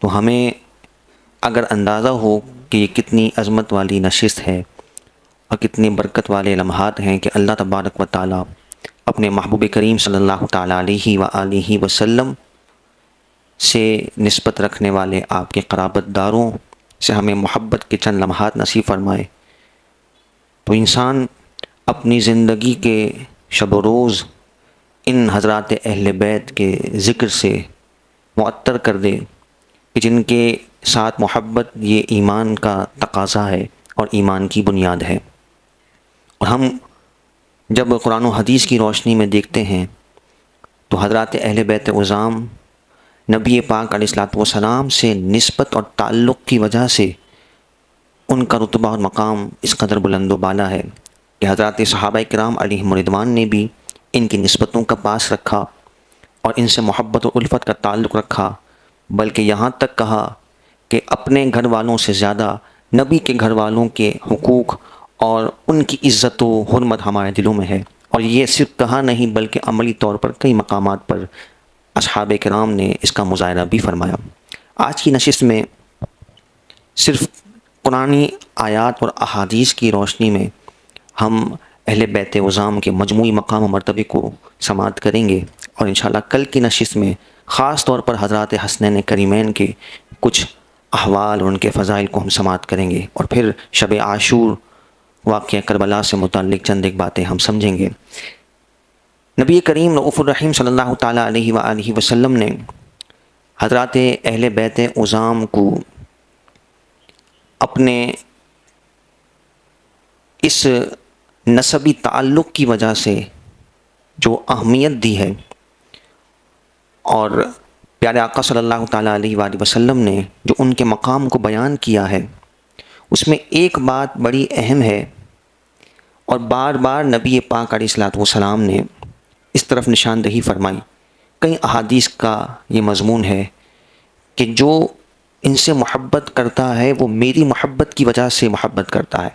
تو ہمیں اگر اندازہ ہو کہ یہ کتنی عظمت والی نشست ہے اور کتنی برکت والے لمحات ہیں کہ اللہ تبارک و تعالیٰ اپنے محبوب کریم صلی اللہ تعالیٰ علیہ وآلہ وسلم سے نسبت رکھنے والے آپ کے قرابت داروں سے ہمیں محبت کے چند لمحات نصیب فرمائے، تو انسان اپنی زندگی کے شب و روز ان حضرات اہل بیت کے ذکر سے معطر کر دے کہ جن کے ساتھ محبت یہ ایمان کا تقاضا ہے اور ایمان کی بنیاد ہے۔ اور ہم جب قرآن و حدیث کی روشنی میں دیکھتے ہیں تو حضرات اہل بیت عظام نبی پاک علیہ الصلوۃ والسلام سے نسبت اور تعلق کی وجہ سے ان کا رتبہ اور مقام اس قدر بلند و بالا ہے کہ حضرات صحابہ کرام علیہم رضوان نے بھی ان کی نسبتوں کا پاس رکھا اور ان سے محبت و الفت کا تعلق رکھا، بلکہ یہاں تک کہا کہ اپنے گھر والوں سے زیادہ نبی کے گھر والوں کے حقوق اور ان کی عزت و حرمت ہمارے دلوں میں ہے۔ اور یہ صرف کہا نہیں بلکہ عملی طور پر کئی مقامات پر اصحاب کرام نے اس کا مظاہرہ بھی فرمایا۔ آج کی نشست میں صرف قرآنی آیات اور احادیث کی روشنی میں ہم اہل بیت عظام کے مجموعی مقام و مرتبے کو سماعت کریں گے، اور انشاءاللہ کل کی نشست میں خاص طور پر حضرات حسنین کریمین کے کچھ احوال اور ان کے فضائل کو ہم سماعت کریں گے، اور پھر شب عاشور واقعہ کربلا سے متعلق چند ایک باتیں ہم سمجھیں گے۔ نبی کریم رؤوف الرحیم صلی اللہ تعالیٰ علیہ وآلہ وسلم نے حضرات اہل بیت عظام کو اپنے اس نسبی تعلق کی وجہ سے جو اہمیت دی ہے، اور پیارے آقا صلی اللہ تعالیٰ علیہ وآلہ وسلم نے جو ان کے مقام کو بیان کیا ہے، اس میں ایک بات بڑی اہم ہے اور بار بار نبی پاک علیہ الصلوۃ والسلام نے اس طرف نشاندہی فرمائی۔ کئی احادیث کا یہ مضمون ہے کہ جو ان سے محبت کرتا ہے وہ میری محبت کی وجہ سے محبت کرتا ہے،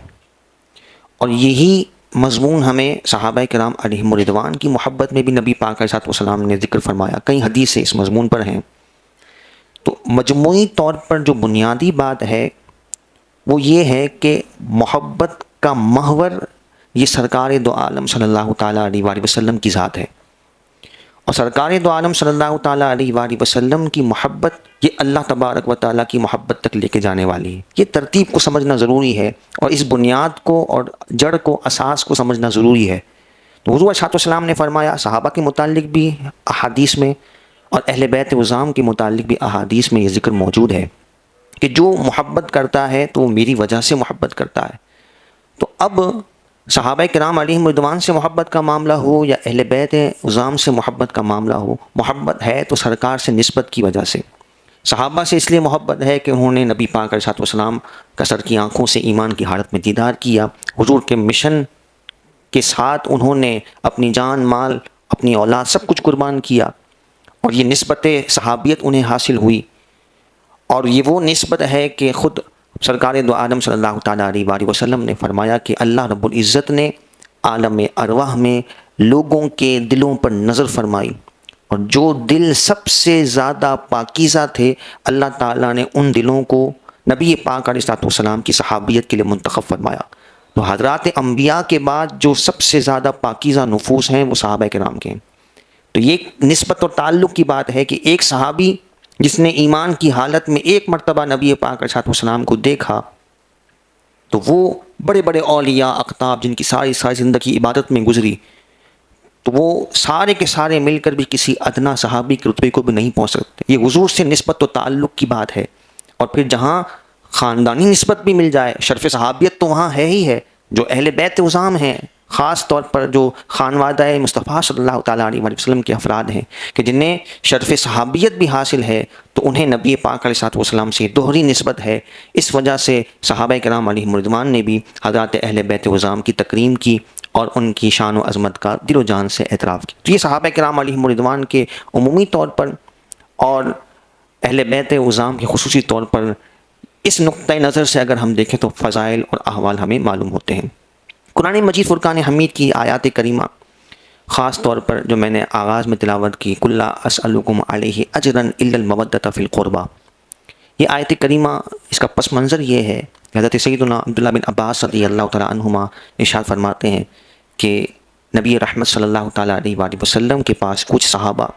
اور یہی مضمون ہمیں صحابہ کرام علیہم رضوان کی محبت میں بھی نبی پاک علیہ السلام نے ذکر فرمایا۔ کئی حدیثیں اس مضمون پر ہیں۔ تو مجموعی طور پر جو بنیادی بات ہے وہ یہ ہے کہ محبت کا محور یہ سرکار دو عالم صلی اللہ تعالیٰ علیہ وآلہ وسلم کی ذات ہے، اور سرکار دو عالم صلی اللہ تعالیٰ علیہ وآلہ وسلم کی محبت یہ اللہ تبارک و تعالیٰ کی محبت تک لے کے جانے والی ہے۔ یہ ترتیب کو سمجھنا ضروری ہے، اور اس بنیاد کو اور جڑ کو، اساس کو سمجھنا ضروری ہے۔ تو حضور علیہ السلام نے فرمایا، صحابہ کے متعلق بھی احادیث میں اور اہل بیت عظام کے متعلق بھی احادیث میں یہ ذکر موجود ہے کہ جو محبت کرتا ہے تو وہ میری وجہ سے محبت کرتا ہے۔ تو اب صحابہ کرام علیہم رضوان سے محبت کا معاملہ ہو یا اہل بیت عظام سے محبت کا معاملہ ہو، محبت ہے تو سرکار سے نسبت کی وجہ سے۔ صحابہ سے اس لیے محبت ہے کہ انہوں نے نبی پاک علیہ السلام کا سر کی آنکھوں سے ایمان کی حالت میں دیدار کیا، حضور کے مشن کے ساتھ انہوں نے اپنی جان، مال، اپنی اولاد سب کچھ قربان کیا، اور یہ نسبت صحابیت انہیں حاصل ہوئی۔ اور یہ وہ نسبت ہے کہ خود سرکار دو عالم صلی اللہ تعالیٰ علیہ وآلہ وسلم نے فرمایا کہ اللہ رب العزت نے عالم ارواح میں لوگوں کے دلوں پر نظر فرمائی، اور جو دل سب سے زیادہ پاکیزہ تھے اللہ تعالیٰ نے ان دلوں کو نبی پاک علیہ السلام کی صحابیت کے لیے منتخب فرمایا۔ تو حضرات انبیاء کے بعد جو سب سے زیادہ پاکیزہ نفوس ہیں وہ صحابہ کرام کے ہیں۔ تو یہ نسبت اور تعلق کی بات ہے کہ ایک صحابی جس نے ایمان کی حالت میں ایک مرتبہ نبی پاک علیہ السلام کو دیکھا، تو وہ بڑے بڑے اولیاء اقطاب جن کی ساری زندگی عبادت میں گزری، تو وہ سارے کے سارے مل کر بھی کسی ادنا صحابی کے رتبے کو بھی نہیں پہنچ سکتے۔ یہ حضور سے نسبت و تعلق کی بات ہے۔ اور پھر جہاں خاندانی نسبت بھی مل جائے، شرف صحابیت تو وہاں ہے ہی ہے۔ جو اہل بیت عظام ہیں، خاص طور پر جو خانوادہ مصطفیٰ صلی اللہ تعالیٰ علیہ وسلم کے افراد ہیں کہ جنہیں شرف صحابیت بھی حاصل ہے، تو انہیں نبی پاک علیہ السلام سے دوہری نسبت ہے۔ اس وجہ سے صحابہ کرام علیہم رضوان نے بھی حضرات اہل بیت عظام کی تکریم کی اور ان کی شان و عظمت کا دل و جان سے اعتراف کیا۔ تو یہ صحابہ کرام علیہم رضوان کے عمومی طور پر اور اہل بیت عظام کے خصوصی طور پر اس نقطۂ نظر سے اگر ہم دیکھیں تو فضائل اور احوال ہمیں معلوم ہوتے ہیں۔ قرآن مجید فرقان حمید کی آیات کریمہ، خاص طور پر جو میں نے آغاز میں تلاوت کی، کُلّ اسألکم علیہ اجرا الا المودۃ فی القربیٰ، یہ آیت کریمہ اس کا پس منظر یہ ہے کہ حضرت سیدنا عبداللہ بن عباس رضی اللہ تعالیٰ عنہما ارشاد فرماتے ہیں کہ نبی رحمت صلی اللہ تعالیٰ علیہ وآلہ وسلم کے پاس کچھ صحابہ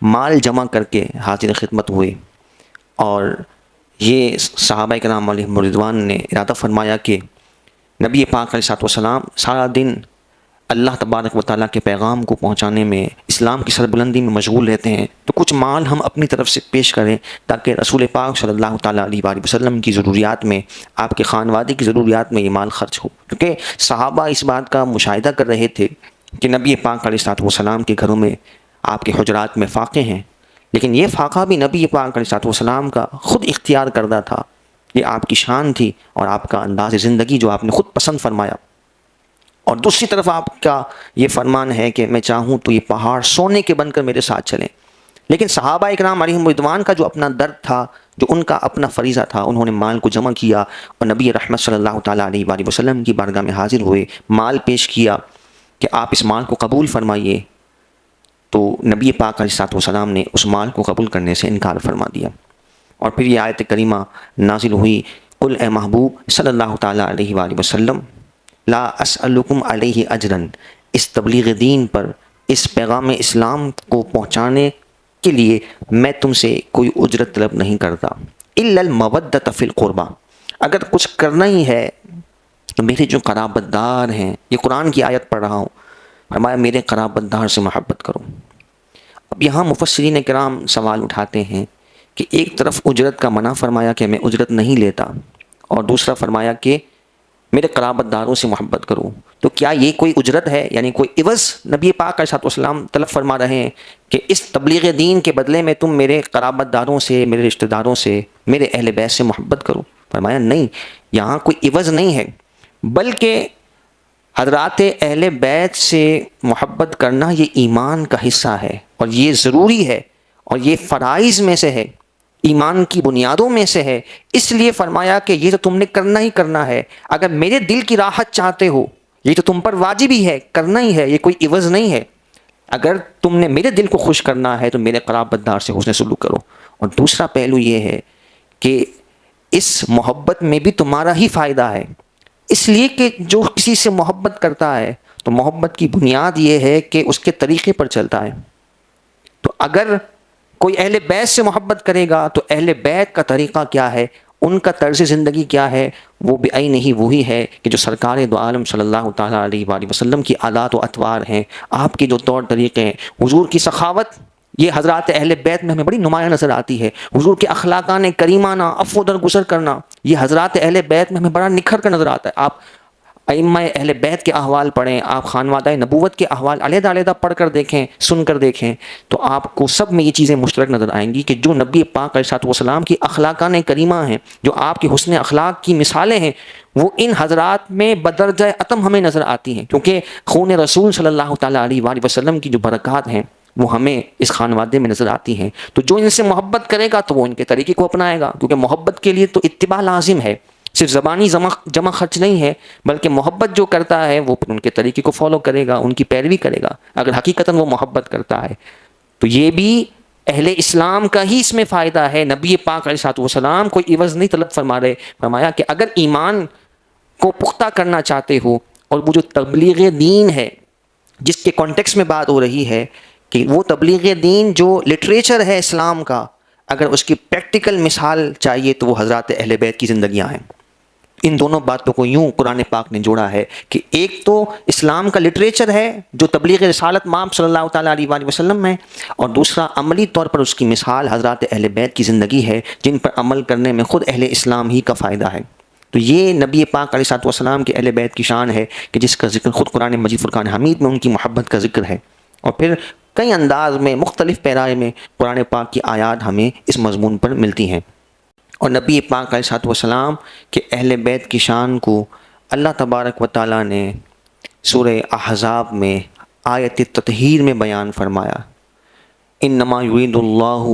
مال جمع کر کے حاضر خدمت ہوئے، اور یہ صحابہ کرام علیہم رضوان نے ارادہ فرمایا کہ نبی پاک علیہ السلام سارا دن اللہ تبارک و تعالیٰ کے پیغام کو پہنچانے میں، اسلام کی سربلندی میں مشغول رہتے ہیں، تو کچھ مال ہم اپنی طرف سے پیش کریں تاکہ رسول پاک صلی اللہ تعالیٰ علیہ وآلہ وسلم کی ضروریات میں، آپ کے خانوادے کی ضروریات میں یہ مال خرچ ہو۔ کیونکہ صحابہ اس بات کا مشاہدہ کر رہے تھے کہ نبی پاک علیہ السلام کے گھروں میں، آپ کے حجرات میں فاقے ہیں، لیکن یہ فاقہ بھی نبی پاک علیہ السلام کا خود اختیار کردہ تھا، یہ آپ کی شان تھی اور آپ کا انداز زندگی جو آپ نے خود پسند فرمایا۔ اور دوسری طرف آپ کا یہ فرمان ہے کہ میں چاہوں تو یہ پہاڑ سونے کے بن کر میرے ساتھ چلیں، لیکن صحابہ اکرام علیہم رضوان کا جو اپنا درد تھا، جو ان کا اپنا فریضہ تھا، انہوں نے مال کو جمع کیا اور نبی رحمت صلی اللہ تعالیٰ علیہ وآلہ وسلم کی بارگاہ میں حاضر ہوئے، مال پیش کیا کہ آپ اس مال کو قبول فرمائیے، تو نبی پاک علیہ السلام نے اس مال کو قبول کرنے سے انکار فرما دیا۔ اور پھر یہ آیت کریمہ نازل ہوئی، قل اے محبوب صلی اللہ تعالیٰ علیہ وآلہ وسلم، لا اسألکم علیہ اجرن، اس تبلیغ دین پر، اس پیغام اسلام کو پہنچانے کے لیے میں تم سے کوئی اجرت طلب نہیں کرتا، الا المودۃ فی القربہ، اگر کچھ کرنا ہی ہے تو میرے جو قرابت دار ہیں، یہ قرآن کی آیت پڑھ رہا ہوں، فرمایا میرے قرابت دار سے محبت کرو۔ اب یہاں مفسرین کرام سوال اٹھاتے ہیں کہ ایک طرف اجرت کا منع فرمایا کہ میں اجرت نہیں لیتا، اور دوسرا فرمایا کہ میرے قرابت داروں سے محبت کرو، تو کیا یہ کوئی اجرت ہے؟ یعنی کوئی عوض نبی پاک علیہ السلام طلب فرما رہے ہیں کہ اس تبلیغ دین کے بدلے میں تم میرے قرابت داروں سے، میرے رشتہ داروں سے، میرے اہل بیت سے محبت کرو؟ فرمایا نہیں، یہاں کوئی عوض نہیں ہے، بلکہ حضرات اہل بیت سے محبت کرنا یہ ایمان کا حصہ ہے، اور یہ ضروری ہے، اور یہ فرائض میں سے ہے، ایمان کی بنیادوں میں سے ہے۔ اس لیے فرمایا کہ یہ تو تم نے کرنا ہی کرنا ہے، اگر میرے دل کی راحت چاہتے ہو، یہ تو تم پر واجب ہی ہے، کرنا ہی ہے، یہ کوئی عوض نہیں ہے۔ اگر تم نے میرے دل کو خوش کرنا ہے تو میرے قرابت دار سے حسن سلوک کرو۔ اور دوسرا پہلو یہ ہے کہ اس محبت میں بھی تمہارا ہی فائدہ ہے، اس لیے کہ جو کسی سے محبت کرتا ہے تو محبت کی بنیاد یہ ہے کہ اس کے طریقے پر چلتا ہے۔ تو اگر کوئی اہل بیت سے محبت کرے گا تو اہل بیت کا طریقہ کیا ہے، ان کا طرز زندگی کیا ہے، وہ بعین ہی وہی ہے کہ جو سرکار دو عالم صلی اللہ تعالیٰ علیہ وآلہ وسلم کی عادات و اطوار ہیں، آپ کے جو طور طریقے ہیں، حضور کی سخاوت، یہ حضرات اہل بیت میں ہمیں بڑی نمایاں نظر آتی ہے۔ حضور کے اخلاقان کریمانہ، عفو درگزر کرنا، یہ حضرات اہل بیت میں ہمیں بڑا نکھر کر نظر آتا ہے۔ آپ ائمہ اہل بیت کے احوال پڑھیں، آپ خانوادہ نبوت کے احوال علیحدہ علیحدہ پڑھ کر دیکھیں، سن کر دیکھیں، تو آپ کو سب میں یہ چیزیں مشترک نظر آئیں گی کہ جو نبی پاک علیہ السلام کی اخلاقان کریمہ ہیں، جو آپ کے حسن اخلاق کی مثالیں ہیں، وہ ان حضرات میں بدرجہ اتم ہمیں نظر آتی ہیں، کیونکہ خون رسول صلی اللہ تعالیٰ علیہ وآلہ وسلم کی جو برکات ہیں وہ ہمیں اس خانوادے میں نظر آتی ہیں۔ تو جو ان سے محبت کرے گا تو وہ ان کے طریقے کو اپنائے گا، کیونکہ محبت کے لیے تو اتباع لازم ہے، صرف زبانی جمع خرچ نہیں ہے، بلکہ محبت جو کرتا ہے وہ ان کے طریقے کو فالو کرے گا، ان کی پیروی کرے گا، اگر حقیقتاً وہ محبت کرتا ہے۔ تو یہ بھی اہل اسلام کا ہی اس میں فائدہ ہے۔ نبی پاک علیہ السلام کوئی عوض نہیں طلب فرما رہے، فرمایا کہ اگر ایمان کو پختہ کرنا چاہتے ہو، اور وہ جو تبلیغ دین ہے جس کے کانٹیکس میں بات ہو رہی ہے کہ وہ تبلیغ دین جو لٹریچر ہے اسلام کا، اگر اس کی پریکٹیکل مثال چاہیے تو وہ حضرات اہل بیت کی زندگیاں ہیں۔ ان دونوں باتوں کو یوں قرآن پاک نے جوڑا ہے کہ ایک تو اسلام کا لٹریچر ہے جو تبلیغ رسالت مآب صلی اللہ تعالیٰ علیہ وآلہ وسلم میں، اور دوسرا عملی طور پر اس کی مثال حضرات اہل بیت کی زندگی ہے، جن پر عمل کرنے میں خود اہل اسلام ہی کا فائدہ ہے۔ تو یہ نبی پاک علیہ السلام کے اہل بیت کی شان ہے کہ جس کا ذکر خود قرآن مجید فرقان حمید میں ان کی محبت کا ذکر ہے، اور پھر کئی انداز میں مختلف پیرائے میں قرآن پاک کی آیات ہمیں اس مضمون پر ملتی ہیں۔ اور نبی پاک علیہ السلام کے اہل بیت کی شان کو اللہ تبارک و تعالیٰ نے سورہ احزاب میں آیت تطہیر میں بیان فرمایا، انما یرید اللہ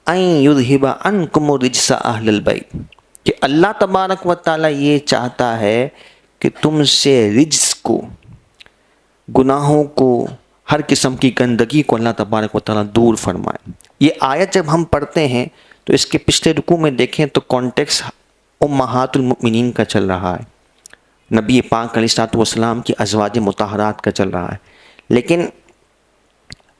ان یذہب عنکم الرجس اہل البیت، کہ اللہ تبارک و تعالیٰ یہ چاہتا ہے کہ تم سے رجس کو، گناہوں کو، ہر قسم کی گندگی کو اللہ تبارک و تعالیٰ دور فرمائے۔ یہ آیت جب ہم پڑھتے ہیں تو اس کے پچھلے رکوع میں دیکھیں تو کانٹیکس امہات المؤمنین کا چل رہا ہے، نبی پاک علیہ الصلوۃ والسلام کی ازواج مطہرات کا چل رہا ہے. لیکن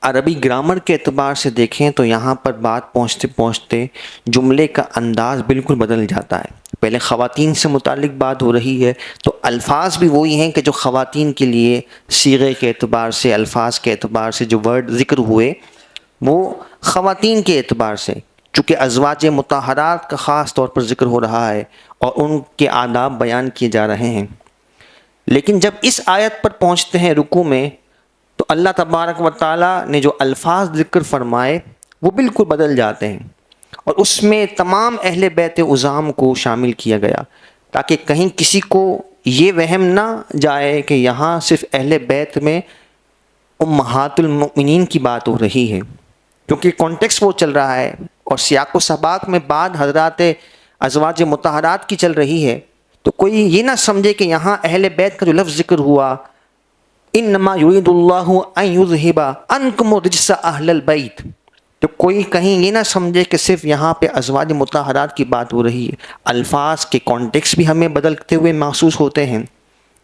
عربی گرامر کے اعتبار سے دیکھیں تو یہاں پر بات پہنچتے پہنچتے جملے کا انداز بالکل بدل جاتا ہے. پہلے خواتین سے متعلق بات ہو رہی ہے تو الفاظ بھی وہی ہیں کہ جو خواتین کے لیے صیغے کے اعتبار سے، الفاظ کے اعتبار سے جو ورڈ ذکر ہوئے وہ خواتین کے اعتبار سے، چونکہ ازواج مطہرات کا خاص طور پر ذکر ہو رہا ہے اور ان کے آداب بیان کیے جا رہے ہیں. لیکن جب اس آیت پر پہنچتے ہیں رکوع میں تو اللہ تبارک و تعالیٰ نے جو الفاظ ذکر فرمائے وہ بالکل بدل جاتے ہیں، اور اس میں تمام اہل بیت عظام کو شامل کیا گیا تاکہ کہیں کسی کو یہ وہم نہ جائے کہ یہاں صرف اہل بیت میں امہات المؤمنین کی بات ہو رہی ہے، کیونکہ کانٹیکس وہ چل رہا ہے اور سیاق و سباق میں بعد حضرات ازواج مطہرات کی چل رہی ہے. تو کوئی یہ نہ سمجھے کہ یہاں اہل بیت کا جو لفظ ذکر ہوا انما یرید اللہ ان یذہب عنکم الرجس اہل البیت، تو کوئی کہیں یہ نہ سمجھے کہ صرف یہاں پہ ازواج مطہرات کی بات ہو رہی ہے. الفاظ کے کانٹیکس بھی ہمیں بدلتے ہوئے محسوس ہوتے ہیں.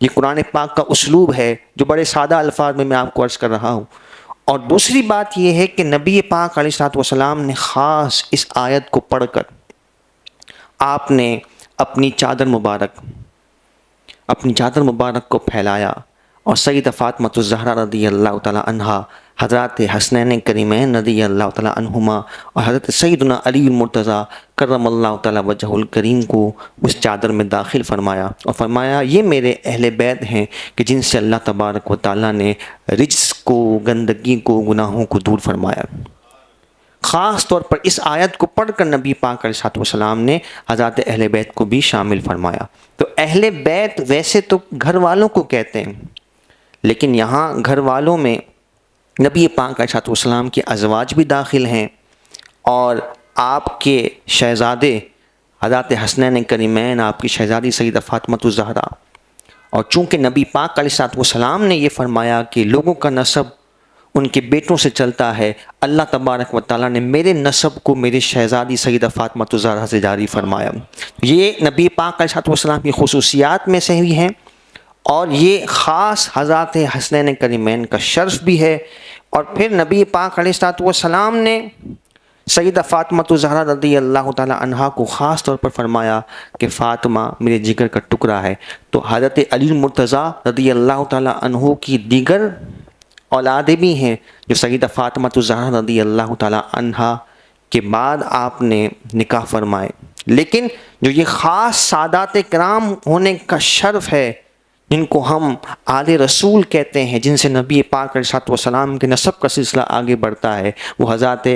یہ قرآن پاک کا اسلوب ہے جو بڑے سادہ الفاظ میں آپ کو عرض کر رہا ہوں. اور دوسری بات یہ ہے کہ نبی پاک علیہ الصلوۃ والسلام نے خاص اس آیت کو پڑھ کر آپ نے اپنی چادر مبارک کو پھیلایا اور سیدہ فاطمہ الزہرا رضی اللہ تعالی عنہا، حضرات حسنین کریمین رضی اللہ تعالی عنہما اور حضرت سیدنا علی المرتضیٰ کرم اللہ تعالی وجہہ الکریم کو اس چادر میں داخل فرمایا اور فرمایا یہ میرے اہل بیت ہیں کہ جن سے اللہ تبارک و تعالیٰ نے رجس کو، گندگی کو، گناہوں کو دور فرمایا. خاص طور پر اس آیت کو پڑھ کر نبی پاک علیہ الصلوۃ والسلام نے حضرات اہل بیت کو بھی شامل فرمایا. تو اہل بیت ویسے تو گھر والوں کو کہتے ہیں، لیکن یہاں گھر والوں میں نبی پاک علیہ الصلوۃ والسلام کے ازواج بھی داخل ہیں اور آپ کے شہزادے حضرات حسنین کریمین، آپ کی شہزادی سیدہ فاطمہ الزہرا. اور چونکہ نبی پاک علیہ الصلوۃ والسلام نے یہ فرمایا کہ لوگوں کا نسب ان کے بیٹوں سے چلتا ہے، اللہ تبارک و تعالیٰ نے میرے نسب کو میرے شہزادی سیدہ فاطمہ الزہرا سے جاری فرمایا. یہ نبی پاک علیہ الصلوۃ والسلام کی خصوصیات میں سے بھی ہیں اور یہ خاص حضرات حسنین کریمین کا شرف بھی ہے. اور پھر نبی پاک علیہ الصلوۃ والسلام نے سیدہ فاطمہ الزہرا رضی اللہ تعالی عنہا کو خاص طور پر فرمایا کہ فاطمہ میرے جگر کا ٹکڑا ہے. تو حضرت علی المرتضیٰ رضی اللہ تعالی عنہ کی دیگر اولادیں بھی ہیں جو سیدہ فاطمہ الزہرا رضی اللہ تعالی عنہا کے بعد آپ نے نکاح فرمائے. لیکن جو یہ خاص سادات کرام ہونے کا شرف ہے، جن کو ہم آل رسول کہتے ہیں، جن سے نبی پاک علیہ الصلوۃ والسلام کے نسب کا سلسلہ آگے بڑھتا ہے، وہ حضرات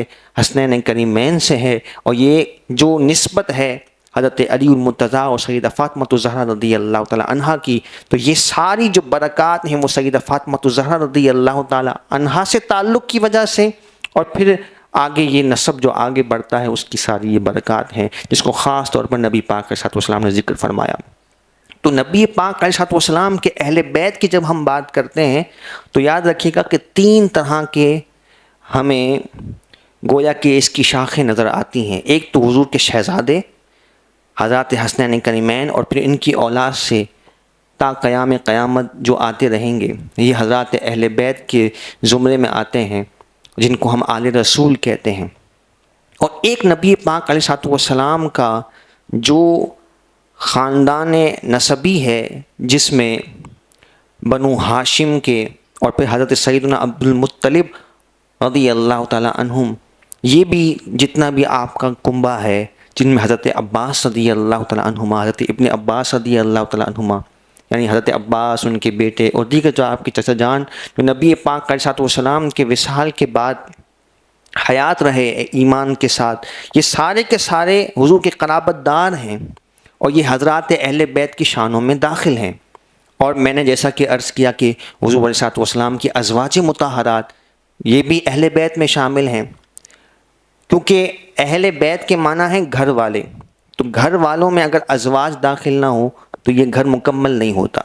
حسنین کریمین سے ہے. اور یہ جو نسبت ہے حضرت علی المرتضیٰ اور سیدہ فاطمہ الزہرا رضی اللہ تعالی عنہا کی، تو یہ ساری جو برکات ہیں وہ سیدہ فاطمہ الزہرا رضی اللہ تعالی عنہا سے تعلق کی وجہ سے، اور پھر آگے یہ نسب جو آگے بڑھتا ہے اس کی ساری یہ برکات ہیں جس کو خاص طور پر نبی پاک علیہ الصلوۃ والسلام نے ذکر فرمایا. تو نبی پاک علیہ الصلوۃ والسلام کے اہل بیت کی جب ہم بات کرتے ہیں تو یاد رکھیے گا کہ 3 طرح کے ہمیں گویا کہ اس کی شاخیں نظر آتی ہیں. ایک تو حضور کے شہزادے حضرات حسنین کریمین اور پھر ان کی اولاد سے تا قیام قیامت جو آتے رہیں گے، یہ حضرات اہل بیت کے زمرے میں آتے ہیں جن کو ہم آل رسول کہتے ہیں. اور ایک نبی پاک علیہ الصلوۃ والسلام کا جو خاندان نسبی ہے جس میں بنو ہاشم کے اور پھر حضرت سیدنا عبد المطلب رضی اللہ تعالی عنہم، یہ بھی جتنا بھی آپ کا کنبہ ہے جن میں حضرت عباس رضی اللہ تعالی عنہما، حضرت ابن عباس رضی اللہ تعالی عنہما، یعنی حضرت عباس، ان کے بیٹے اور دیگر جو آپ کے چچا جان جو نبی پاک علیہ الصلوۃ والسلام کے وصال کے بعد حیات رہے ایمان کے ساتھ، یہ سارے کے سارے حضور کے قرابت دار ہیں اور یہ حضرات اہل بیت کی شانوں میں داخل ہیں. اور میں نے جیسا کہ عرض کیا کہ حضور علیہ الصلوۃ والسلام کی ازواج مطہرات یہ بھی اہل بیت میں شامل ہیں، کیونکہ اہل بیت کے معنی ہیں گھر والے. تو گھر والوں میں اگر ازواج داخل نہ ہو تو یہ گھر مکمل نہیں ہوتا.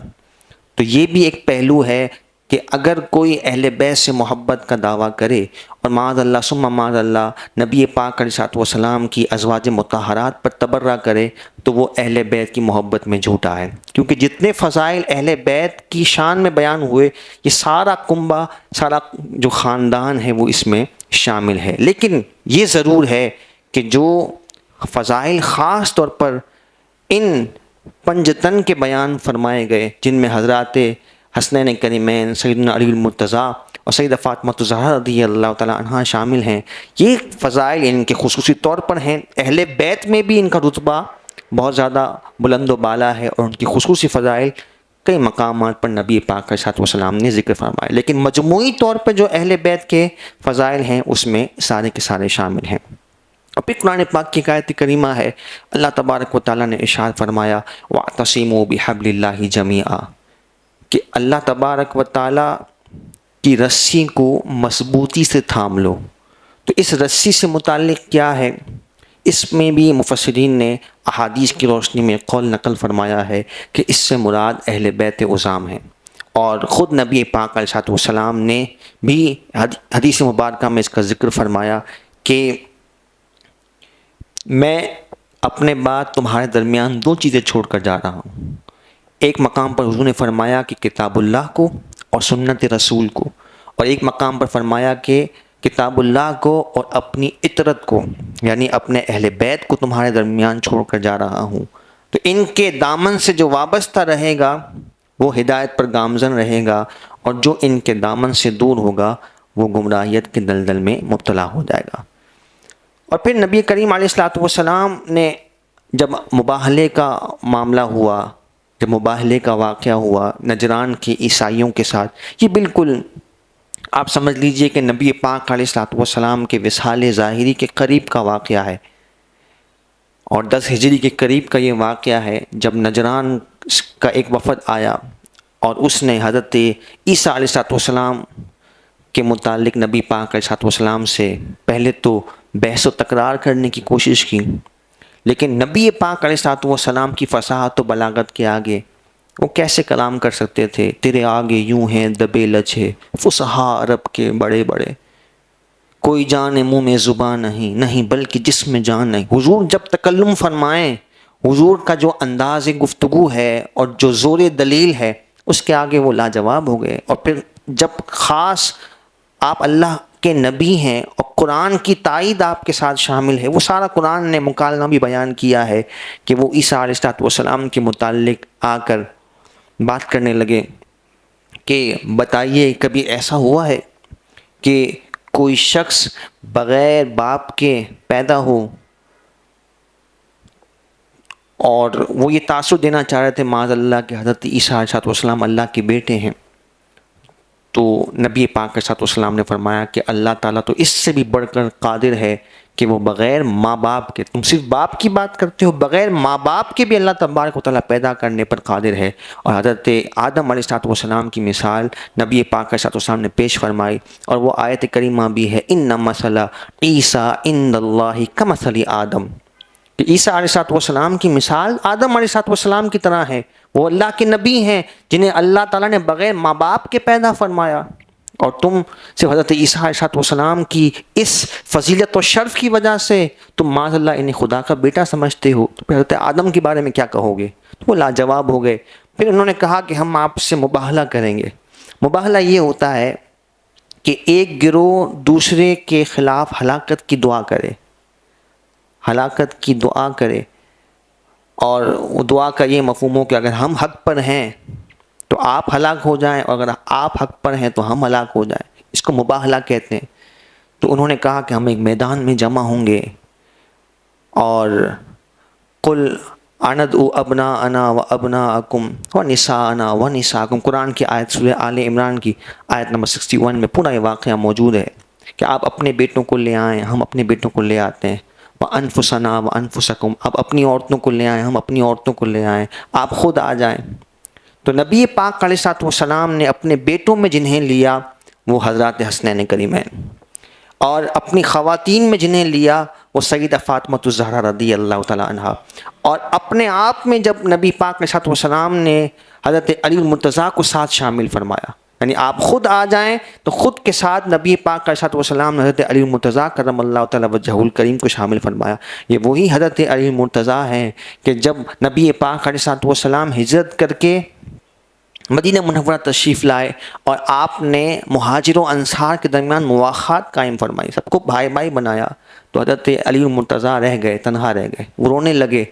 تو یہ بھی ایک پہلو ہے کہ اگر کوئی اہل بیت سے محبت کا دعویٰ کرے اور معاذ اللہ ثم معاذ اللہ نبی پاک علیہ السلام کی ازواج مطہرات پر تبرہ کرے تو وہ اہل بیت کی محبت میں جھوٹا ہے، کیونکہ جتنے فضائل اہل بیت کی شان میں بیان ہوئے یہ سارا کنبہ، سارا جو خاندان ہے وہ اس میں شامل ہے۔ لیکن یہ ضرور ہے کہ جو فضائل خاص طور پر ان پنجتن کے بیان فرمائے گئے، جن میں حضرات حسنین کریمین سیدنا علی المرتضیٰ اور سیدہ فاطمہ الزہرا رضی اللہ تعالیٰ عنہا شامل ہیں، یہ فضائل ان کے خصوصی طور پر ہیں۔ اہل بیت میں بھی ان کا رتبہ بہت زیادہ بلند و بالا ہے اور ان کی خصوصی فضائل کئی مقامات پر نبی پاک علیہ السلام نے ذکر فرمائے، لیکن مجموعی طور پر جو اہل بیت کے فضائل ہیں اس میں سارے کے سارے شامل ہیں۔ اور پھر قرآن پاک کی آیت کریمہ ہے، اللہ تبارک و تعالیٰ نے ارشاد فرمایا وَاعْتَصِمُوا بِحَبْلِ اللَّهِ جَمِيعًا، کہ اللہ تبارک و تعالیٰ کی رسی کو مضبوطی سے تھام لو۔ تو اس رسی سے متعلق کیا ہے، اس میں بھی مفسرین نے احادیث کی روشنی میں قول نقل فرمایا ہے کہ اس سے مراد اہل بیت عظام ہیں، اور خود نبی پاک علیہ السلام نے بھی حدیث مبارکہ میں اس کا ذکر فرمایا کہ میں اپنے بعد تمہارے درمیان دو چیزیں چھوڑ کر جا رہا ہوں۔ ایک مقام پر حضور نے فرمایا کہ کتاب اللہ کو اور سنت رسول کو، اور ایک مقام پر فرمایا کہ کتاب اللہ کو اور اپنی اطرت کو، یعنی اپنے اہل بیت کو تمہارے درمیان چھوڑ کر جا رہا ہوں۔ تو ان کے دامن سے جو وابستہ رہے گا وہ ہدایت پر گامزن رہے گا، اور جو ان کے دامن سے دور ہوگا وہ گمراہیت کے دلدل میں مبتلا ہو جائے گا۔ اور پھر نبی کریم علیہ السلام نے جب مباہلے کا معاملہ ہوا، جب مباہلے کا واقعہ ہوا نجران کے عیسائیوں کے ساتھ، یہ بالکل آپ سمجھ لیجئے کہ نبی پاک علیہ السلام کے وصال ظاہری کے قریب کا واقعہ ہے، اور 10 ہجری کے قریب کا یہ واقعہ ہے جب نجران کا ایک وفد آیا اور اس نے حضرت عیسیٰ علیہ السلام کے متعلق نبی پاک علیہ السلام سے پہلے تو بحث و تکرار کرنے کی کوشش کی، لیکن نبی پاک علیہ السلام کی فصاحت و بلاغت کے آگے وہ کیسے کلام کر سکتے تھے؟ تیرے آگے یوں ہیں دبے لچھے فصحاء عرب کے بڑے بڑے، کوئی جان منہ میں زبان نہیں بلکہ جسم میں جان نہیں۔ حضور جب تکلم فرمائیں، حضور کا جو انداز گفتگو ہے اور جو زور دلیل ہے اس کے آگے وہ لاجواب ہو گئے۔ اور پھر جب خاص آپ اللہ کے نبی ہیں اور قرآن کی تائید آپ کے ساتھ شامل ہے، وہ سارا قرآن نے مکالمہ بھی بیان کیا ہے کہ وہ عیسیٰ علیہ السلام کے متعلق آ کر بات کرنے لگے کہ بتائیے کبھی ایسا ہوا ہے کہ کوئی شخص بغیر باپ کے پیدا ہو؟ اور وہ یہ تاثر دینا چاہ رہے تھے معاذ اللہ کہ حضرت عیسیٰ علیہ السلام اللہ کے بیٹے ہیں۔ تو نبی پاک علیہ السلام نے فرمایا کہ اللہ تعالیٰ تو اس سے بھی بڑھ کر قادر ہے کہ وہ بغیر ماں باپ کے، تم صرف باپ کی بات کرتے ہو، بغیر ماں باپ کے بھی اللہ تبارک و تعالیٰ پیدا کرنے پر قادر ہے۔ اور حضرت آدم علیہ السلام کی مثال نبی پاک علیہ السلام نے پیش فرمائی، اور وہ آیت کریمہ بھی ہے ان مثل عیسیٰ عند اللہ کمثل آدم، کہ عیسیٰ علیہ السلام کی مثال آدم علیہ السلام کی طرح ہے۔ وہ اللہ کے نبی ہیں جنہیں اللہ تعالیٰ نے بغیر ماں باپ کے پیدا فرمایا، اور تم صرف حضرت عیسیٰ علیہ السلام کی اس فضیلت و شرف کی وجہ سے تم معاذ اللہ انہیں خدا کا بیٹا سمجھتے ہو، تو پھر حضرت آدم کے بارے میں کیا کہو گے؟ تو وہ لاجواب ہو گئے۔ پھر انہوں نے کہا کہ ہم آپ سے مباہلہ کریں گے۔ مباہلہ یہ ہوتا ہے کہ ایک گروہ دوسرے کے خلاف ہلاکت کی دعا کرے، ہلاکت کی دعا کرے، اور وہ دعا کا یہ مفہوم ہو کہ اگر ہم حق پر ہیں تو آپ ہلاک ہو جائیں، اور اگر آپ حق پر ہیں تو ہم ہلاک ہو جائیں۔ اس کو مباہلہ کہتے ہیں۔ تو انہوں نے کہا کہ ہم ایک میدان میں جمع ہوں گے، اور قل اندعوا ابناءنا وابناءکم ونساءنا ونساءکم، قرآن کی آیت سورہ آل عمران کی آیت نمبر 61 میں پورا یہ واقعہ موجود ہے کہ آپ اپنے بیٹوں کو لے آئیں، ہم اپنے بیٹوں کو لے آتے ہیں، وَأَنفُسَنَا وَأَنفُسَكُمْ، آپ اپنی عورتوں کو لے آئیں، ہم اپنی عورتوں کو لے آئیں، آپ خود آ جائیں۔ تو نبی پاک علیہ السلام نے اپنے بیٹوں میں جنہیں لیا وہ حضرات حسنین کریمین، اور اپنی خواتین میں جنہیں لیا وہ سیدہ فاطمہ الزہرا رضی اللہ تعالیٰ عنہا، اور اپنے آپ میں جب نبی پاک علیہ السلام نے حضرت علی المرتضیٰ کو ساتھ شامل فرمایا یعنی آپ خود آ جائیں تو خود کے ساتھ نبی پاک علیہ الصلوۃ والسلام نے حضرت علی المرتضیٰ کرم اللہ تعالیٰ وجہہ الکریم کو شامل فرمایا. یہ وہی حضرت علی المرتضیٰ ہیں کہ جب نبی پاک علیہ الصلوۃ والسلام ہجرت کر کے مدینہ منورہ تشریف لائے اور آپ نے مہاجر و انصار کے درمیان مواخات قائم فرمائی, سب کو بھائی بھائی بنایا, تو حضرت علی المرتضیٰ رہ گئے, تنہا رہ گئے. وہ رونے لگے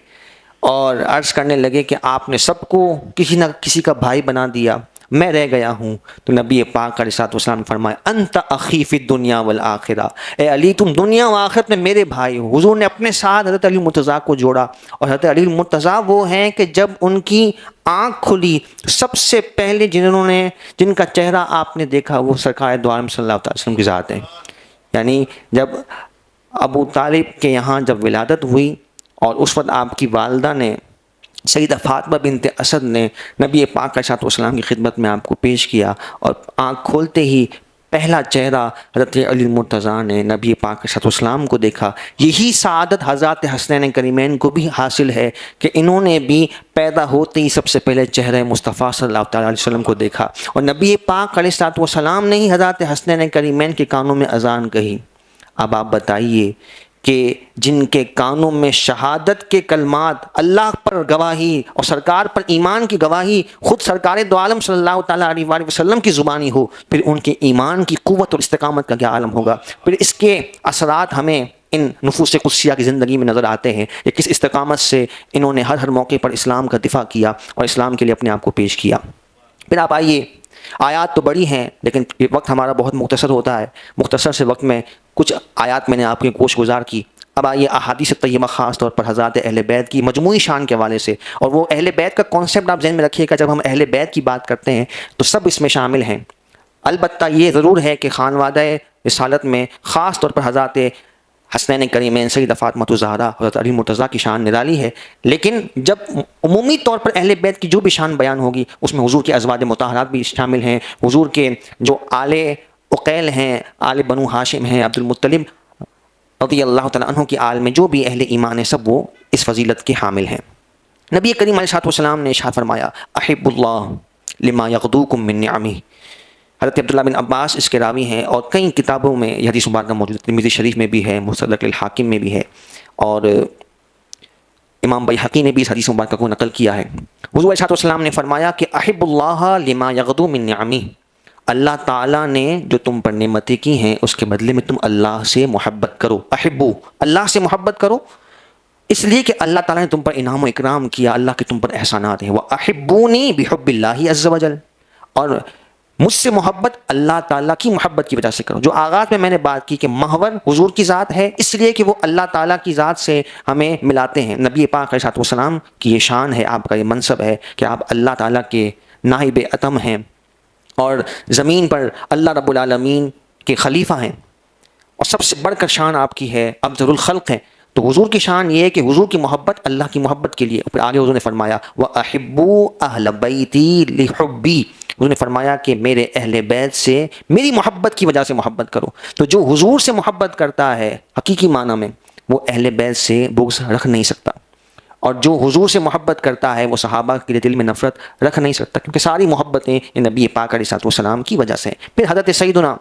اور عرض کرنے لگے کہ آپ نے سب کو کسی نہ کسی کا بھائی بنا دیا, میں رہ گیا ہوں. تو نبی پاک علیہ الصلوۃ والسلام نے فرمایا انت اخی فی الدنیا والآخرہ, اے علی تم دنیا و آخرت میں میرے بھائی ہو. حضور نے اپنے ساتھ حضرت علی المرتضیٰ کو جوڑا, اور حضرت علی المرتضیٰ وہ ہیں کہ جب ان کی آنکھ کھلی سب سے پہلے جن کا چہرہ آپ نے دیکھا وہ سرکار دو عالم صلی اللہ علیہ وسلم کی ذات ہے. یعنی جب ابو طالب کے یہاں جب ولادت ہوئی اور اس وقت آپ کی والدہ نے سیدہ فاطمہ بنت اسد نے نبی پاک علیہ الصلوۃ والسلام کی خدمت میں آپ کو پیش کیا, اور آنکھ کھولتے ہی پہلا چہرہ حضرت علی المرتضیٰ نے نبی پاک علیہ الصلوۃ والسلام کو دیکھا. یہی سعادت حضرات حسنین کریمین کو بھی حاصل ہے کہ انہوں نے بھی پیدا ہوتے ہی سب سے پہلے چہرہ مصطفیٰ صلی اللہ تعالیٰ علیہ وسلم کو دیکھا, اور نبی پاک علیہ الصلوۃ والسلام نے ہی حضرات حسنین کریمین کے کانوں میں اذان کہی. اب آپ بتائیے کہ جن کے کانوں میں شہادت کے کلمات, اللہ پر گواہی اور سرکار پر ایمان کی گواہی خود سرکار دو عالم صلی اللہ تعالیٰ علیہ وآلہ وسلم کی زبانی ہو, پھر ان کے ایمان کی قوت اور استقامت کا کیا عالم ہوگا. پھر اس کے اثرات ہمیں ان نفوس قدسیہ کی زندگی میں نظر آتے ہیں کہ کس استقامت سے انہوں نے ہر موقع پر اسلام کا دفاع کیا اور اسلام کے لیے اپنے آپ کو پیش کیا. پھر آپ آئیے, آیات تو بڑی ہیں لیکن وقت ہمارا بہت مختصر ہوتا ہے, مختصر سے وقت میں کچھ آیات میں نے آپ کے گوش گزار کی. اب آئیے احادیث طیبہ خاص طور پر حضرات اہل بیت کی مجموعی شان کے حوالے سے, اور وہ اہل بیت کا کانسیپٹ آپ ذہن میں رکھیے گا, جب ہم اہل بیت کی بات کرتے ہیں تو سب اس میں شامل ہیں. البتہ یہ ضرور ہے کہ خانوادہ رسالت میں خاص طور پر حضرات حسنین کریمین سیدہ فاطمہ الزہرا حضرت علی مرتضیٰ کی شان نرالی ہے, لیکن جب عمومی طور پر اہل بیت کی جو بھی شان بیان ہوگی اس میں حضور کے ازواج مطہرات بھی شامل ہیں, حضور کے جو آل عقیل ہیں, آل بنو ہاشم ہیں, عبد المطلب رضی اللہ تعالیٰ عنہ کی آل میں جو بھی اہل ایمان ہیں سب وہ اس فضیلت کے حامل ہیں. نبی کریم علیہ الصلوۃ والسلام نے ارشاد فرمایا احب اللہ لما یغدوکم من نعمہ. حضرت عبداللہ بن عباس اس کے راوی ہیں, اور کئی کتابوں میں یہ حدیث مبارکہ موجود ہے, ترمذی شریف میں بھی ہے, مستدرک الحاکم میں بھی ہے, اور امام بیہقی نے بھی اس حدیث مبارکہ کو نقل کیا ہے. حضور علیہ الصلوۃ والسلام نے فرمایا کہ احب اللہ لما یغدو من نعمہ, اللہ تعالیٰ نے جو تم پر نعمتیں کی ہیں اس کے بدلے میں تم اللہ سے محبت کرو. احبو, اللہ سے محبت کرو, اس لیے کہ اللہ تعالیٰ نے تم پر انعام و اکرام کیا, اللہ کے تم پر احسانات ہیں. وَأَحِبُّونِي بِحُبِّ اللَّهِ عَزَّ وَجَلَّ, اور مجھ سے محبت اللہ تعالیٰ کی محبت کی وجہ سے کرو. جو آغاز میں نے بات کی کہ محور حضور کی ذات ہے, اس لیے کہ وہ اللہ تعالیٰ کی ذات سے ہمیں ملاتے ہیں. نبی پاک علیہ الصلوۃ والسلام کی یہ شان ہے, آپ کا یہ منصب ہے کہ آپ اللہ تعالیٰ کے نائب اتم ہیں, اور زمین پر اللہ رب العالمین کے خلیفہ ہیں, اور سب سے بڑھ کر شان آپ کی ہے, افضل الخلق ہیں. تو حضور کی شان یہ ہے کہ حضور کی محبت اللہ کی محبت کے لیے. پھر آگے حضور نے فرمایا وَأَحِبُّوا أَهْلَ بَيْتِي لِحُبِّي, حضور نے فرمایا کہ میرے اہل بیت سے میری محبت کی وجہ سے محبت کرو. تو جو حضور سے محبت کرتا ہے حقیقی معنی میں وہ اہل بیت سے بغض رکھ نہیں سکتا, اور جو حضور سے محبت کرتا ہے وہ صحابہ کے دل میں نفرت رکھ نہیں سکتا, کیونکہ ساری محبتیں نبی پاک علیہ الصلوۃ والسلام کی وجہ سے. پھر حضرت سیدنا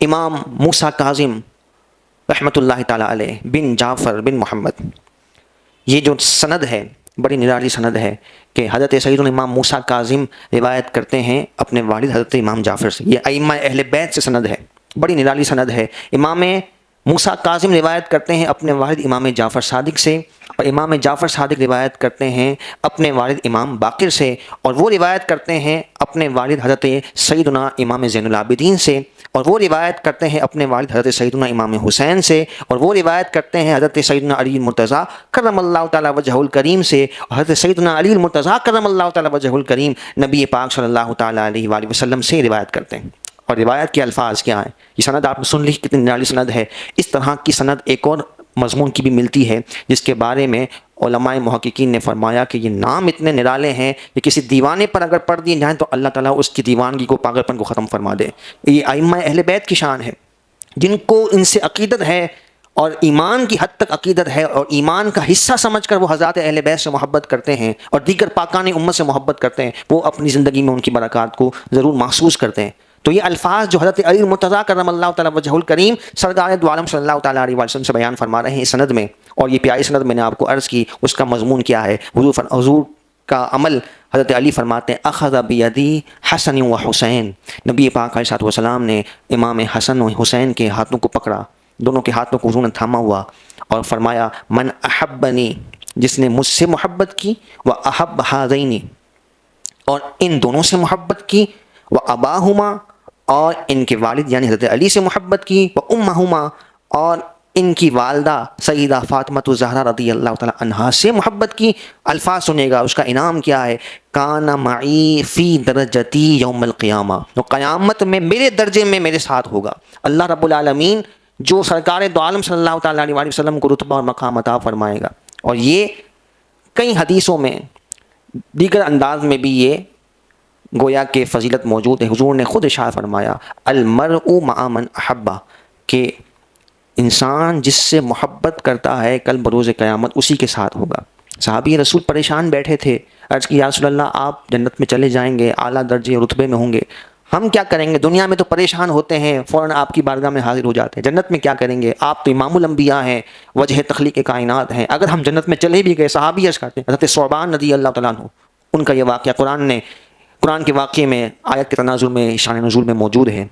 امام موسیٰ کاظم رحمۃ اللہ تعالیٰ علیہ بن جعفر بن محمد, یہ جو سند ہے بڑی نرالی سند ہے کہ حضرت سیدنا امام موسیٰ کاظم روایت کرتے ہیں اپنے والد حضرت امام جعفر سے. یہ ائمہ اہل بیت سے سند ہے, بڑی نرالی سند ہے. امام موسیٰ کاظم روایت کرتے ہیں اپنے والد امام جعفر صادق سے, اور امام جعفر صادق روایت کرتے ہیں اپنے والد امام باقر سے, اور وہ روایت کرتے ہیں اپنے والد حضرت سیدنا امام زین العابدین سے, اور وہ روایت کرتے ہیں اپنے والد حضرت سیدنا امام حسین سے, اور وہ روایت کرتے ہیں حضرت سیدنا علی المرتضیٰ کرم اللہ تعالیٰ وجہ الکریم سے. اور حضرت سیدنا علی المرتضیٰ کرم اللہ تعالیٰ وجہ الکریم نبی پاک صلی اللہ تعالیٰ علیہ وآلہ وسلم سے روایت کرتے ہیں. اور روایت کے الفاظ کیا ہیں, یہ سند آپ نے سن لی کتنی نرالی سند ہے. اس طرح کی سند ایک اور مضمون کی بھی ملتی ہے جس کے بارے میں علماء محققین نے فرمایا کہ یہ نام اتنے نرالے ہیں کہ کسی دیوانے پر اگر پڑھ دیے جائیں تو اللہ تعالیٰ اس کی دیوانگی کو, پاگل پن کو ختم فرما دے. یہ ائمہ اہل بیت کی شان ہے جن کو ان سے عقیدت ہے اور ایمان کی حد تک عقیدت ہے اور ایمان کا حصہ سمجھ کر وہ حضرات اہل بیت سے محبت کرتے ہیں اور دیگر پاکان امت سے محبت کرتے ہیں، وہ اپنی زندگی میں ان کی برکات کو ضرور محسوس کرتے ہیں۔ تو یہ الفاظ جو حضرت علی المرتضیٰ کرم اللہ تعالیٰ وجہ الکریم سرکار دو عالم صلی اللہ تعالیٰ علیہ وسلم سے بیان فرما رہے ہیں اس سند میں، اور یہ پیاری سند میں نے آپ کو عرض کی، اس کا مضمون کیا ہے؟ حضور کا عمل حضرت علی فرماتے ہیں اخذ بیدی حسن و حسین، نبی پاک علیہ السلام نے امام حسن و حسین کے ہاتھوں کو پکڑا، دونوں کے ہاتھوں کو حضور نے تھاما ہوا اور فرمایا من احبنی، جس نے مجھ سے محبت کی، و احب ہذینی، اور ان دونوں سے محبت کی، و اباہما، اور ان کے والد یعنی حضرت علی سے محبت کی، و امہما، اور ان کی والدہ سیدہ فاطمہ الزہرا رضی اللہ تعالیٰ عنہا سے محبت کی۔ الفاظ سنیے گا، اس کا انعام کیا ہے؟ کان معی فی درجتی یوم القیامہ، تو قیامت میں میرے درجے میں میرے ساتھ ہوگا۔ اللہ رب العالمین جو سرکار دو عالم صلی اللہ تعالیٰ علیہ وسلم کو رتبہ اور مقام عطا فرمائے گا، اور یہ کئی حدیثوں میں دیگر انداز میں بھی یہ گویا کہ فضیلت موجود ہے۔ حضور نے خود ارشاد فرمایا المرء مع من احبہ، کہ انسان جس سے محبت کرتا ہے کل بروز قیامت اسی کے ساتھ ہوگا۔ صحابی رسول پریشان بیٹھے تھے، عرض کی یا رسول اللہ آپ جنت میں چلے جائیں گے، اعلیٰ درجے رتبے میں ہوں گے، ہم کیا کریں گے؟ دنیا میں تو پریشان ہوتے ہیں، فوراً آپ کی بارگاہ میں حاضر ہو جاتے ہیں، جنت میں کیا کریں گے؟ آپ تو امام الانبیاء ہیں، وجہ تخلیق کائنات ہیں، اگر ہم جنت میں چلے بھی گئے، صحابی عرض کرتے ہیں، حضرت ثعبان رضی اللہ تعالیٰ عنہ، ان کا یہ واقعہ قرآن کے واقعے میں آیت کے تناظر میں شان نزول میں موجود ہے۔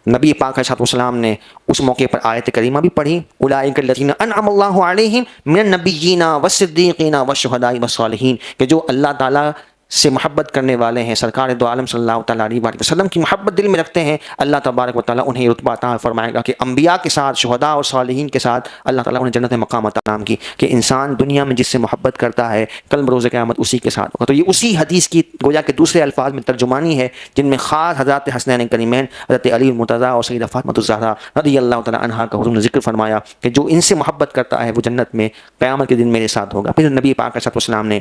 نبی پاک علیہ السلام نے اس موقع پر آیت کریمہ بھی پڑھی اولئک الذین انعم اللہ علیہم من النبیین والصدیقین والشہداء والصالحین، کہ جو اللہ تعالیٰ سے محبت کرنے والے ہیں، سرکار دو عالم صلی اللہ تعالیٰ علیہ وسلم کی محبت دل میں رکھتے ہیں، اللہ تبارک و تعالیٰ انہیں رتبہ عطا فرمائے گا کہ انبیاء کے ساتھ، شہداء اور صالحین کے ساتھ اللہ تعالیٰ انہیں جنت مقام عطا نام کی، کہ انسان دنیا میں جس سے محبت کرتا ہے کل بروز قیامت اسی کے ساتھ ہوگا۔ تو یہ اسی حدیث کی گویا کہ دوسرے الفاظ میں ترجمانی ہے، جن میں خاص حضرات حسنین کریمین حضرت علی المرتضیٰ اور سیدہ فاطمہ الزہرا رضی اللہ تعالیٰ عنہا کا حضور نے ذکر فرمایا کہ جو ان سے محبت کرتا ہے وہ جنت میں قیامت کے دن میرے ساتھ ہوگا۔ پھر نبی پاک علیہ السلام نے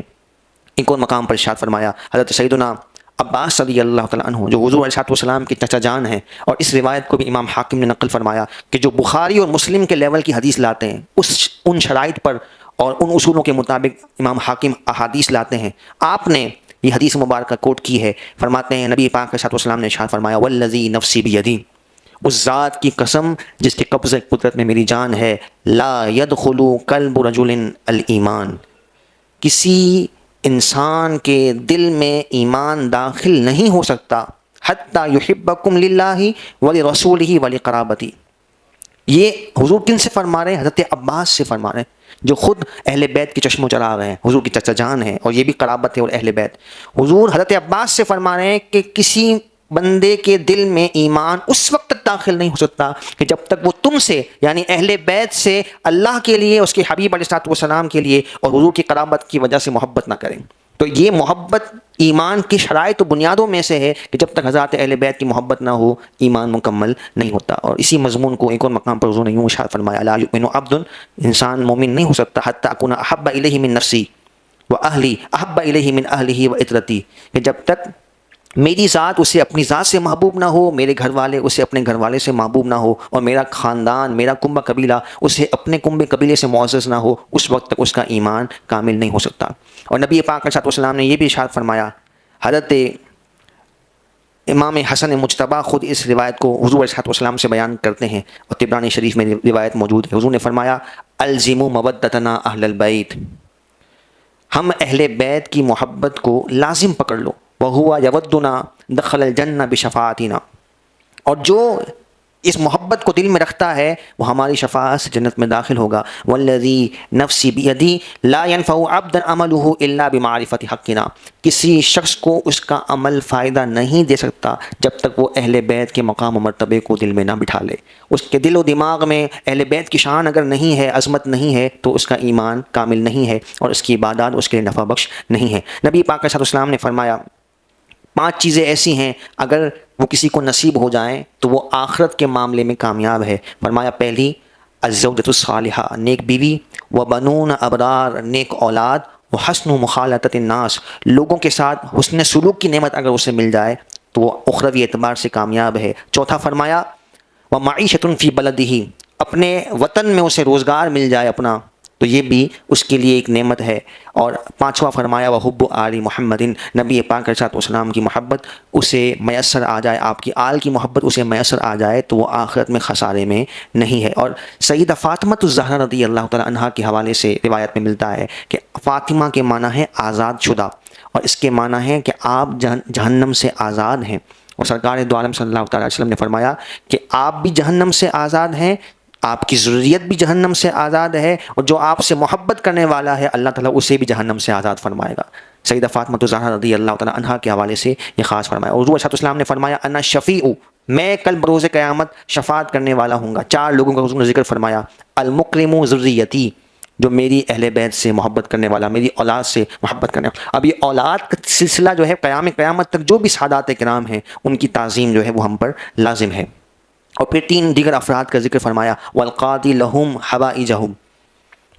ایک اور مقام پر ارشاد فرمایا، حضرت سیدنا عباس رضی اللہ تعالیٰ عنہ جو حضور علیہ السلام کے چچا جان ہیں، اور اس روایت کو بھی امام حاکم نے نقل فرمایا کہ جو بخاری اور مسلم کے لیول کی حدیث لاتے ہیں ان شرائط پر اور ان اصولوں کے مطابق امام حاکم احادیث لاتے ہیں، آپ نے یہ حدیث مبارکہ کوٹ کی ہے، فرماتے ہیں نبی پاک علیہ السلام نے ارشاد فرمایا والذی نفسی بیدی، اس ذات کی قسم جس کے قبضہ قدرت میں میری جان ہے، لا يدخل قلب رجل الایمان، کسی انسان کے دل میں ایمان داخل نہیں ہو سکتا، حتی یحبکم للہ ولرسولہ ولقرابتی۔ یہ حضور کن سے فرما رہے ہیں؟ حضرت عباس سے فرما رہے ہیں، جو خود اہل بیت کے چشم و چراغ ہیں، حضور کی چچا جان ہیں، اور یہ بھی قرابت ہے اور اہل بیت۔ حضور حضرت عباس سے فرما رہے ہیں کہ کسی بندے کے دل میں ایمان اس وقت تک داخل نہیں ہو سکتا کہ جب تک وہ تم سے یعنی اہل بیت سے اللہ کے لیے، اس کے حبیب علیہ السلام کے لیے اور حضور کی قرابت کی وجہ سے محبت نہ کریں۔ تو یہ محبت ایمان کی شرائط و بنیادوں میں سے ہے کہ جب تک حضرات اہل بیت کی محبت نہ ہو ایمان مکمل نہیں ہوتا۔ اور اسی مضمون کو ایک اور مقام پر حضور نے یوں ارشاد فرمایا لا یؤمن عبد، انسان مومن نہیں ہو سکتا حتی اکون احب الیہ من نفسی و اہلی احب الیہ من اہلہ و عترتی، کہ جب تک میری ذات اسے اپنی ذات سے محبوب نہ ہو، میرے گھر والے اسے اپنے گھر والے سے محبوب نہ ہو، اور میرا خاندان، میرا کنبہ قبیلہ اسے اپنے کنبے قبیلے سے معزز نہ ہو، اس وقت تک اس کا ایمان کامل نہیں ہو سکتا۔ اور نبی پاک علیہ السلام نے یہ بھی ارشاد فرمایا، حضرت امام حسن مجتبیٰ خود اس روایت کو حضور علیہ السلام سے بیان کرتے ہیں، اور طبرانی شریف میں روایت موجود ہے۔ حضور نے فرمایا الزموا مودتنا اہل البیت، ہم اہل بیت کی محبت کو لازم پکڑ لو، وَهُوَ يَوَدُّنَا دَخَلَ الْجَنَّةَ بِشَفَاعَتِنَا، اور جو اس محبت کو دل میں رکھتا ہے وہ ہماری شفاعت سے جنت میں داخل ہوگا۔ وَالَّذِي نَفْسِي بِيَدِهِ لَا يَنْفَعُ عَبْدًا عَمَلُهُ إِلَّا بِمَعْرِفَةِ حَقِّنَا، کسی شخص کو اس کا عمل فائدہ نہیں دے سکتا جب تک وہ اہل بیت کے مقام و مرتبے کو دل میں نہ بٹھا لے۔ اس کے دل و دماغ میں اہل بیت کی شان اگر نہیں ہے، عظمت نہیں ہے، تو اس کا ایمان کامل نہیں ہے اور اس کی عبادات اس کے لیے نفع بخش نہیں ہے۔ نبی پاک علیہ السلام نے فرمایا 5 چیزیں ایسی ہیں اگر وہ کسی کو نصیب ہو جائیں تو وہ آخرت کے معاملے میں کامیاب ہے۔ فرمایا پہلی الزوجۃ الصالحہ، نیک بیوی، وبنون ابرار، نیک اولاد، وحسن مخالطۃ الناس، لوگوں کے ساتھ حسن سلوک کی نعمت اگر اسے مل جائے تو وہ اخروی اعتبار سے کامیاب ہے۔ چوتھا فرمایا ومعیشۃ فی بلدہ، اپنے وطن میں اسے روزگار مل جائے اپنا، تو یہ بھی اس کے لیے ایک نعمت ہے۔ اور پانچواں فرمایا وحب آل محمد، نبی پاک علیہ الصلوۃ والسلام کی محبت اسے میسر آ جائے، آپ کی آل کی محبت اسے میسر آ جائے تو وہ آخرت میں خسارے میں نہیں ہے۔ اور سیدہ فاطمہ الزہرا رضی اللہ تعالی عنہا کے حوالے سے روایت میں ملتا ہے کہ فاطمہ کے معنی ہے آزاد شدہ، اور اس کے معنی ہے کہ آپ جہنم سے آزاد ہیں۔ اور سرکار دو عالم صلی اللہ تعالی علیہ وسلم نے فرمایا کہ آپ بھی جہنم سے آزاد ہیں، آپ کی ضروریت بھی جہنم سے آزاد ہے، اور جو آپ سے محبت کرنے والا ہے اللہ تعالیٰ اسے بھی جہنم سے آزاد فرمائے گا۔ سیدہ فاطمہ الزہرا رضی اللہ تعالیٰ عنہا کے حوالے سے یہ خاص فرمایا۔ حضور صلی اللہ علیہ وسلم نے فرمایا انا شفیع، میں کل بروز قیامت شفاعت کرنے والا ہوں گا۔ چار لوگوں کا حضور نے ذکر فرمایا، المکرم ذریتی، جو میری اہل بیت سے محبت کرنے والا، میری اولاد سے محبت کرنے والا۔ اب یہ اولاد کا سلسلہ جو ہے قیامت تک جو بھی سادات کرام ہیں ان کی تعظیم جو ہے وہ ہم پر لازم ہے۔ اور پھر تین دیگر افراد کا ذکر فرمایا، والقاضی لہم حوائجہم،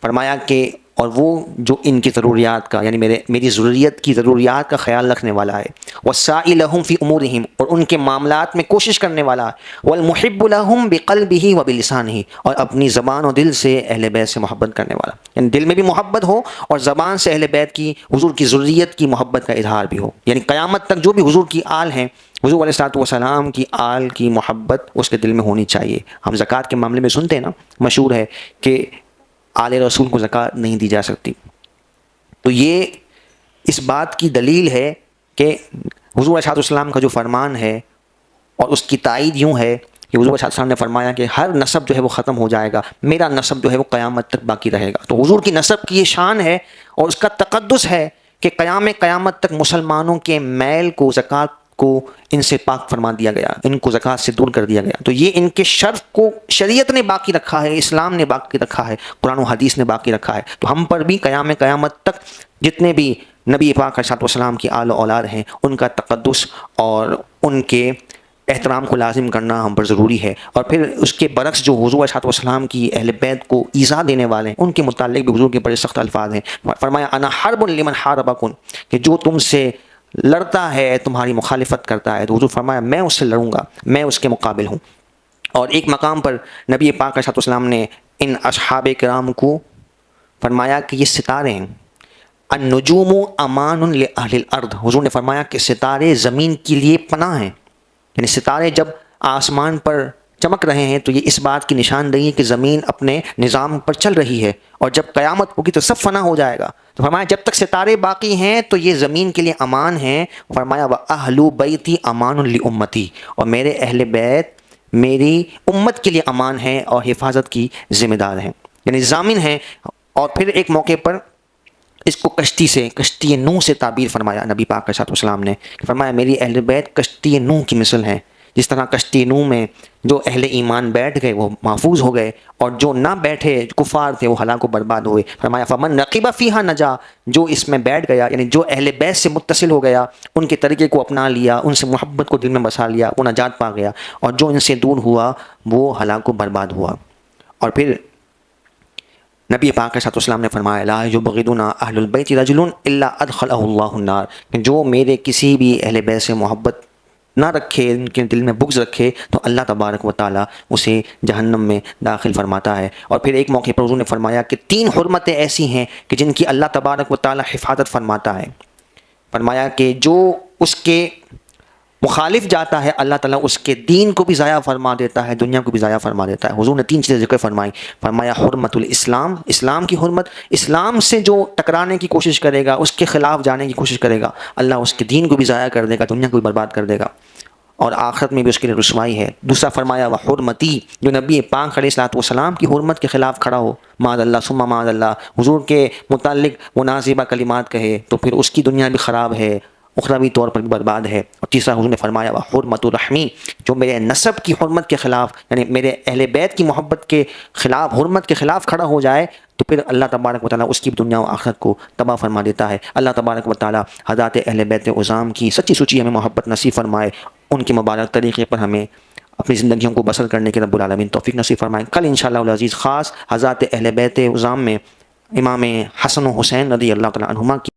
فرمایا کہ اور وہ جو ان کی ضروریات کا یعنی میری ضروریت کی ضروریات کا خیال رکھنے والا ہے، والساعی لہم فی امورہم، اور ان کے معاملات میں کوشش کرنے والا ہے، والمحب لہم بقلبہ وبلسانہ، اور اپنی زبان و دل سے اہل بیت سے محبت کرنے والا، یعنی دل میں بھی محبت ہو اور زبان سے اہل بیت کی حضور کی ضروریت کی محبت کا اظہار بھی ہو۔ یعنی قیامت تک جو بھی حضور کی آل ہیں، حضور علیہ الصلوۃ والسلام کی آل کی محبت اس کے دل میں ہونی چاہیے۔ ہم زکوٰۃ کے معاملے میں سنتے ہیں نا، مشہور ہے کہ آل رسول کو زکوٰۃ نہیں دی جا سکتی، تو یہ اس بات کی دلیل ہے کہ حضور علیہ السلام کا جو فرمان ہے اور اس کی تائید یوں ہے کہ حضور علیہ السلام نے فرمایا کہ ہر نسب جو ہے وہ ختم ہو جائے گا، میرا نسب جو ہے وہ قیامت تک باقی رہے گا۔ تو حضور کی نسب کی یہ شان ہے اور اس کا تقدس ہے کہ قیامت تک مسلمانوں کے میل کو، زکوٰۃ کو ان سے پاک فرما دیا گیا، ان کو زکوٰۃ سے دور کر دیا گیا۔ تو یہ ان کے شرف کو شریعت نے باقی رکھا ہے، اسلام نے باقی رکھا ہے، قرآن و حدیث نے باقی رکھا ہے۔ تو ہم پر بھی قیامت تک جتنے بھی نبی پاک علیہ الصلوۃ والسلام کی آل و اولاد ہیں ان کا تقدس اور ان کے احترام کو لازم کرنا ہم پر ضروری ہے۔ اور پھر اس کے برعکس جو حضور علیہ السلام کی اہل بیت کو ایذا دینے والے ہیں ان کے متعلق بھی حضور کے بڑے سخت الفاظ ہیں۔ فرمایا انا حرب لمن حاربکم، کہ جو تم سے لڑتا ہے، تمہاری مخالفت کرتا ہے، تو حضور فرمایا میں اس سے لڑوں گا، میں اس کے مقابل ہوں۔ اور ایک مقام پر نبی پاک علیہ السلام نے ان اصحاب کرام کو فرمایا کہ یہ ستارے ہیں، النجوم امان لاہل الارض، حضور نے فرمایا کہ ستارے زمین کے لیے پناہ ہیں، یعنی ستارے جب آسمان پر چمک رہے ہیں تو یہ اس بات کی نشاندہی ہے کہ زمین اپنے نظام پر چل رہی ہے، اور جب قیامت ہوگی تو سب فنا ہو جائے گا۔ تو فرمایا جب تک ستارے باقی ہیں تو یہ زمین کے لیے امان ہیں۔ فرمایا وَأَهْلُ بَيْتِي أَمَانٌ لِأُمَّتِي، اور میرے اہل بیت میری امت کے لیے امان ہیں اور حفاظت کی ذمہ دار ہیں، یعنی ضامن ہیں۔ اور پھر ایک موقع پر اس کو کشتی نوح سے تعبیر فرمایا نبی پاک علیہ السلام نے، فرمایا میری اہل بیت کشتی نوح کی مثل ہیں، جس طرح کشتی نوح میں جو اہل ایمان بیٹھ گئے وہ محفوظ ہو گئے، اور جو نہ بیٹھے کفار تھے وہ ہلاک و برباد ہوئے۔ فرمایا فمن رقب فیہا نجا، جو اس میں بیٹھ گیا یعنی جو اہل بیت سے متصل ہو گیا، ان کے طریقے کو اپنا لیا، ان سے محبت کو دل میں بسا لیا، وہ نجات پا گیا، اور جو ان سے دور ہوا وہ ہلاک و برباد ہوا۔ اور پھر نبی پاک علیہ السلام نے فرمایا لا یبغضنا اہل البیت رجل الا ادخلہ اللہ النار، جو میرے کسی بھی اہل بیت سے محبت نہ رکھے، ان کے دل میں بغض رکھے، تو اللہ تبارک و تعالیٰ اسے جہنم میں داخل فرماتا ہے۔ اور پھر ایک موقع پر حضور نے فرمایا کہ 3 حرمتیں ایسی ہیں کہ جن کی اللہ تبارک و تعالیٰ حفاظت فرماتا ہے۔ فرمایا کہ جو اس کے مخالف جاتا ہے اللہ تعالیٰ اس کے دین کو بھی ضائع فرما دیتا ہے، دنیا کو بھی ضائع فرما دیتا ہے۔ حضور نے 3 چیزیں ذکر فرمائی، فرمایا حرمت الاسلام، اسلام کی حرمت، اسلام سے جو ٹکرانے کی کوشش کرے گا، اس کے خلاف جانے کی کوشش کرے گا، اللہ اس کے دین کو بھی ضائع کر دے گا، دنیا کو بھی برباد کر دے گا، اور آخرت میں بھی اس کے لیے رسوائی ہے۔ دوسرا فرمایا وحرمتی، جو نبی پاک علیہ الصلوۃ والسلام کی حرمت کے خلاف کھڑا ہو، معاذ اللہ ثم معاذ اللہ، حضور کے متعلق منازعہ کلمات کہے تو پھر اس کی دنیا بھی خراب ہے، اخروی طور پر بھی برباد ہے۔ اور تیسرا حضور نے فرمایا وحرمت الرحمی، جو میرے نسب کی حرمت کے خلاف یعنی میرے اہل بیت کی محبت کے خلاف، حرمت کے خلاف کھڑا ہو جائے تو پھر اللہ تبارک و تعالیٰ اس کی دنیا و آخرت کو تباہ فرما دیتا ہے۔ اللہ تبارک و تعالیٰ حضرات اہل بیت عظام کی سچی سچی ہمیں محبت نصیب فرمائے، ان کے مبارک طریقے پر ہمیں اپنی زندگیوں کو بسر کرنے کے رب العالمین توفیق نصیب فرمائے۔ کل انشاءاللہ العزیز خاص حضرات اہل بیت عظام میں امام حسن و حسین رضی اللہ تعالیٰ عنہما کی